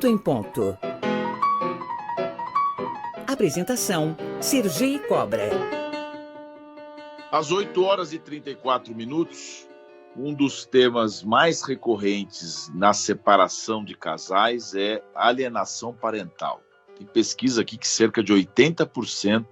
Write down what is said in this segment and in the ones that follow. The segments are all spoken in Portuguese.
8 em ponto. Apresentação: Sergi Cobra. Às 8h34, um dos temas mais recorrentes na separação de casais é alienação parental. Tem pesquisa aqui que cerca de 80%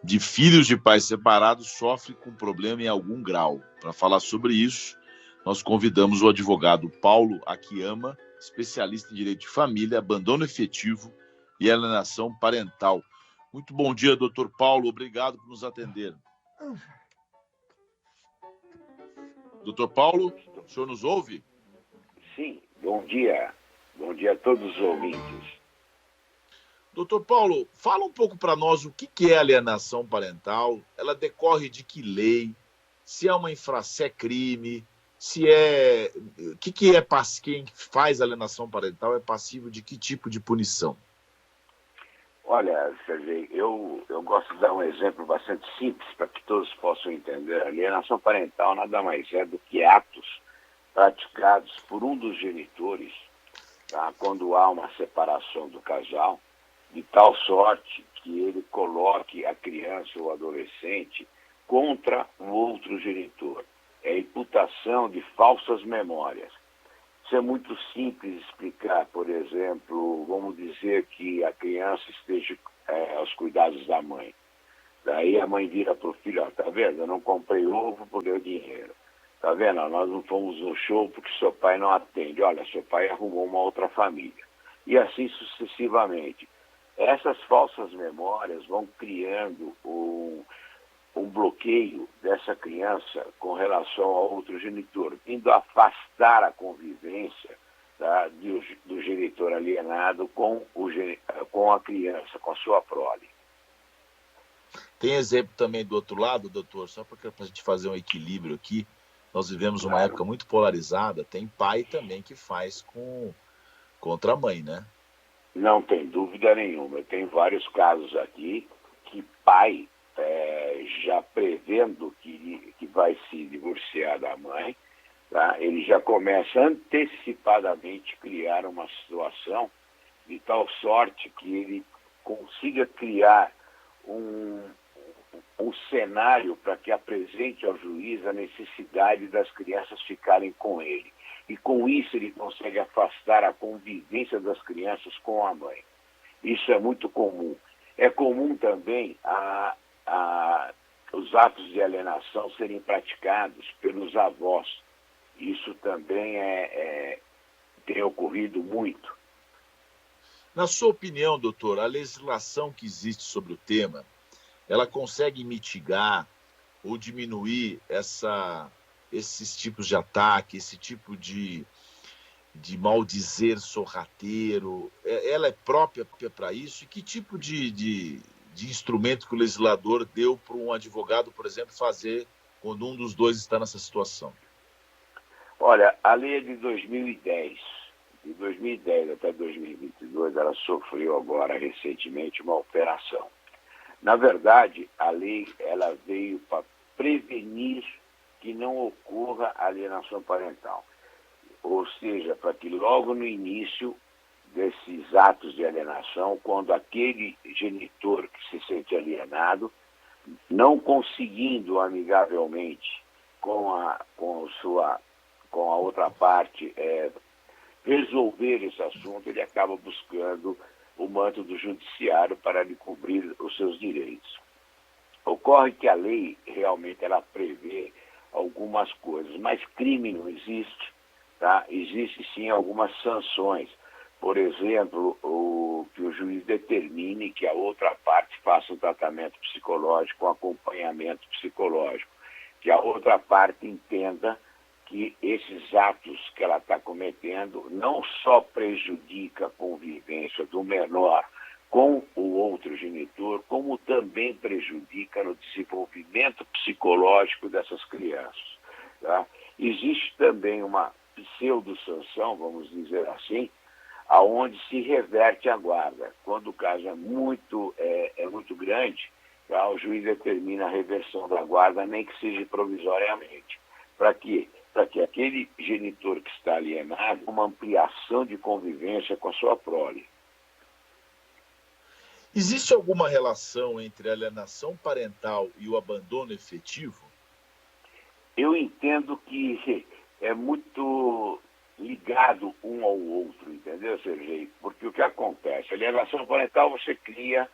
de filhos de pais separados sofrem com problema em algum grau. Para falar sobre isso, nós convidamos o advogado Paulo Akiyama, especialista em direito de família, abandono efetivo e alienação parental. Muito bom dia, doutor Paulo. Obrigado por nos atender. Doutor Paulo, o senhor nos ouve? Sim, bom dia. Bom dia a todos os ouvintes. Doutor Paulo, fala um pouco para nós o que é alienação parental, ela decorre de que lei, se é uma infração, é crime, se é... Quem faz alienação parental é passivo de que tipo de punição? Olha, Sergei, eu gosto de dar um exemplo bastante simples para que todos possam entender. A alienação parental nada mais é do que atos praticados por um dos genitores, tá? Quando há uma separação do casal, de tal sorte que ele coloque a criança ou adolescente contra o outro genitor. É a imputação de falsas memórias. Isso é muito simples explicar. Por exemplo, vamos dizer que a criança esteja aos cuidados da mãe. Daí a mãe vira para o filho: ó, tá vendo? Eu não comprei ovo por deu dinheiro. Tá vendo? Nós não fomos no show porque seu pai não atende. Olha, seu pai arrumou uma outra família. E assim sucessivamente. Essas falsas memórias vão criando um bloqueio dessa criança com relação ao outro genitor, indo afastar a convivência, tá, do genitor alienado com a criança, com a sua prole. Tem exemplo também do outro lado, doutor, só para a gente fazer um equilíbrio aqui. Nós vivemos uma época muito polarizada, tem pai também que faz contra a mãe, né? Não tem dúvida nenhuma. Eu tenho vários casos aqui que pai, já prevendo que vai se divorciar da mãe, tá? Ele já começa antecipadamente a criar uma situação de tal sorte que ele consiga criar um cenário para que apresente ao juiz a necessidade das crianças ficarem com ele. E com isso ele consegue afastar a convivência das crianças com a mãe. Isso é muito comum. É comum também os atos de alienação serem praticados pelos avós. Isso também tem ocorrido muito. Na sua opinião, doutor, a legislação que existe sobre o tema, ela consegue mitigar ou diminuir esses tipos de ataque, esse tipo de maldizer sorrateiro? Ela é própria para isso? E que tipo de instrumento que o legislador deu para um advogado, por exemplo, fazer quando um dos dois está nessa situação? Olha, a lei é de 2010. De 2010 até 2022, ela sofreu agora recentemente uma alteração. Na verdade, a lei ela veio para prevenir que não ocorra alienação parental. Ou seja, para que logo no início desses atos de alienação, quando aquele genitor que se sente alienado, não conseguindo amigavelmente com a outra parte resolver esse assunto, ele acaba buscando o manto do judiciário para lhe cobrir os seus direitos. Ocorre que a lei realmente ela prevê algumas coisas, mas crime não existe, tá? Existe sim algumas sanções. Por exemplo, que o juiz determine que a outra parte faça um tratamento psicológico, um acompanhamento psicológico, que a outra parte entenda que esses atos que ela está cometendo não só prejudica a convivência do menor com o outro genitor, como também prejudica no desenvolvimento psicológico dessas crianças. Tá? Existe também uma pseudo-sanção, vamos dizer assim, aonde se reverte a guarda. Quando o caso é muito grande, tá? O juiz determina a reversão da guarda, nem que seja provisoriamente. Para quê? para que aquele genitor que está alienado uma ampliação de convivência com a sua prole. Existe alguma relação entre a alienação parental e o abandono efetivo? Eu entendo que é muito ligado um ao outro, entendeu, Sergei? Porque o que acontece? A alienação parental você cria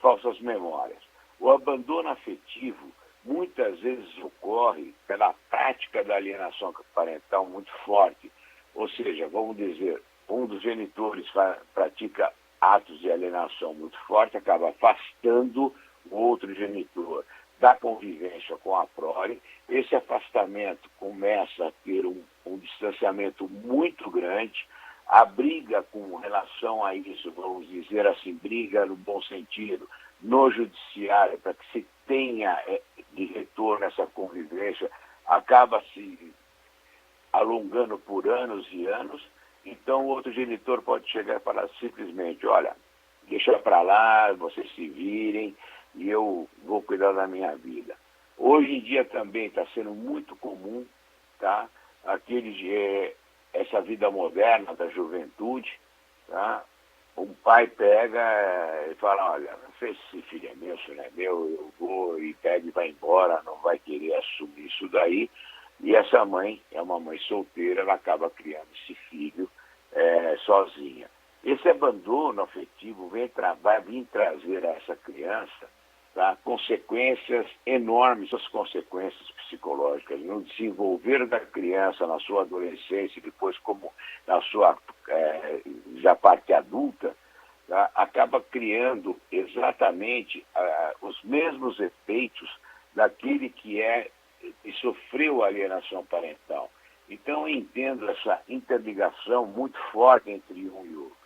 falsas memórias. O abandono afetivo muitas vezes ocorre pela prática da alienação parental muito forte. Ou seja, vamos dizer, um dos genitores pratica atos de alienação muito forte, acaba afastando o outro genitor da convivência com a prole. Esse afastamento começa a ter um distanciamento muito grande. A briga com relação a isso, vamos dizer assim, briga no bom sentido, no judiciário, para que se tenha de retorno essa convivência, acaba se alongando por anos e anos. Então, o outro genitor pode chegar e falar simplesmente, olha, deixa para lá, vocês se virem e eu vou cuidar da minha vida. Hoje em dia também está sendo muito comum, tá? Essa vida moderna da juventude, tá? Um pai pega e fala, olha, não sei se esse filho é meu, se não é meu, eu vou e pega e vai embora, não vai querer assumir isso daí. E essa mãe é uma mãe solteira, ela acaba criando esse filho sozinha. Esse abandono afetivo vai vir trazer a essa criança, tá, consequências enormes, as consequências psicológicas no desenvolver da criança na sua adolescência, depois como na sua já parte adulta, tá, acaba criando exatamente os mesmos efeitos daquele que sofreu a alienação parental. Então, eu entendo essa interligação muito forte entre um e outro.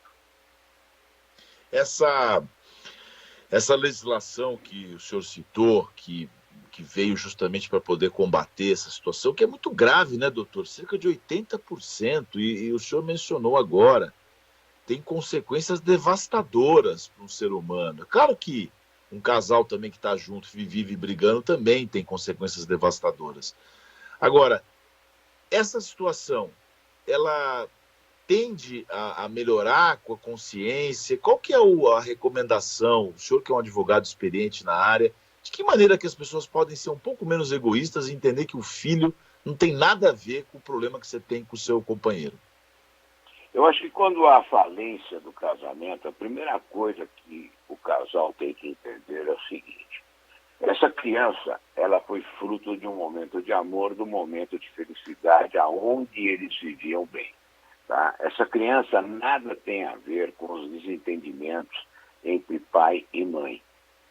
Essa legislação que o senhor citou, que veio justamente para poder combater essa situação, que é muito grave, né, doutor? Cerca de 80%, e o senhor mencionou agora, tem consequências devastadoras para um ser humano. É claro que um casal também que está junto e vive brigando também tem consequências devastadoras. Agora, essa situação, ela tende a melhorar com a consciência? Qual que é a recomendação, o senhor que é um advogado experiente na área, de que maneira que as pessoas podem ser um pouco menos egoístas e entender que o filho não tem nada a ver com o problema que você tem com o seu companheiro? Eu acho que quando há falência do casamento, a primeira coisa que o casal tem que entender é o seguinte: essa criança, ela foi fruto de um momento de amor, de um momento de felicidade, aonde eles viviam bem. Tá? Essa criança nada tem a ver com os desentendimentos entre pai e mãe.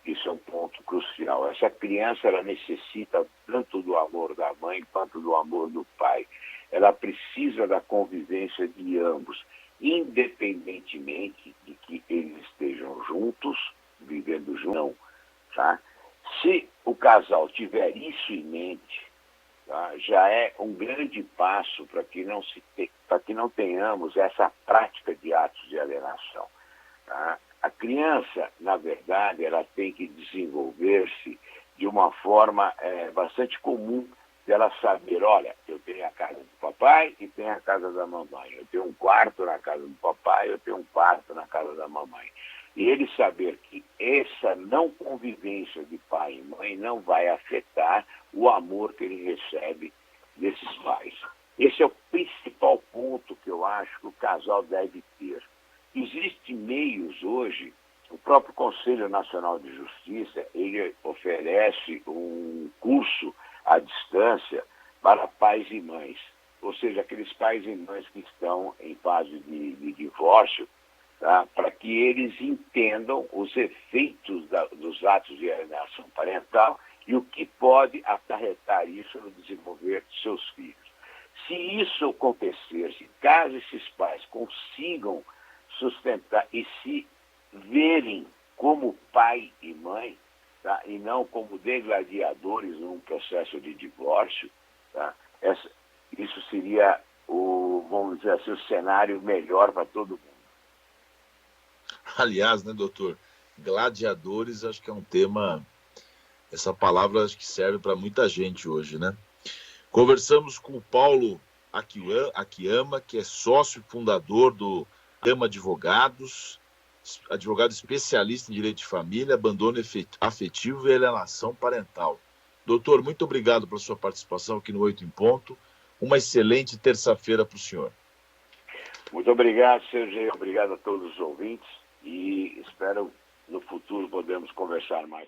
Isso é um ponto crucial. Essa criança, ela necessita tanto do amor da mãe quanto do amor do pai. Ela precisa da convivência de ambos, independentemente de que eles estejam juntos, vivendo juntos, não. Tá? Se o casal tiver isso em mente, tá, já é um grande passo para que não tenhamos essa prática de atos de alienação. Tá? A criança, na verdade, ela tem que desenvolver-se de uma forma bastante comum, dela saber, olha, eu tenho a casa do papai e tenho a casa da mamãe. Eu tenho um quarto na casa do papai, eu tenho um quarto na casa da mamãe. E ele saber que essa não convivência de pai e mãe não vai afetar o amor que ele recebe desses pais. Esse é o principal ponto que eu acho que o casal deve ter. Existem meios hoje, o próprio Conselho Nacional de Justiça, ele oferece um curso à distância para pais e mães. Ou seja, aqueles pais e mães que estão em fase de divórcio, tá? Para que eles entendam os efeitos dos atos de alienação parental e o que pode acarretar isso no desenvolver de seus filhos. Se isso acontecer, se caso esses pais consigam sustentar e se verem como pai e mãe, tá? E não como degladiadores num processo de divórcio, tá? Isso seria vamos dizer assim, o cenário melhor para todo mundo. Aliás, né, doutor, gladiadores acho que é um tema, essa palavra acho que serve para muita gente hoje, né? Conversamos com o Paulo Akiyama, que é sócio fundador do Akiyama Advogados, advogado especialista em direito de família, abandono afetivo e alienação parental. Doutor, muito obrigado pela sua participação aqui no 8 em Ponto. Uma excelente terça-feira para o senhor. Muito obrigado, Sergio. Obrigado a todos os ouvintes e espero no futuro podermos conversar mais.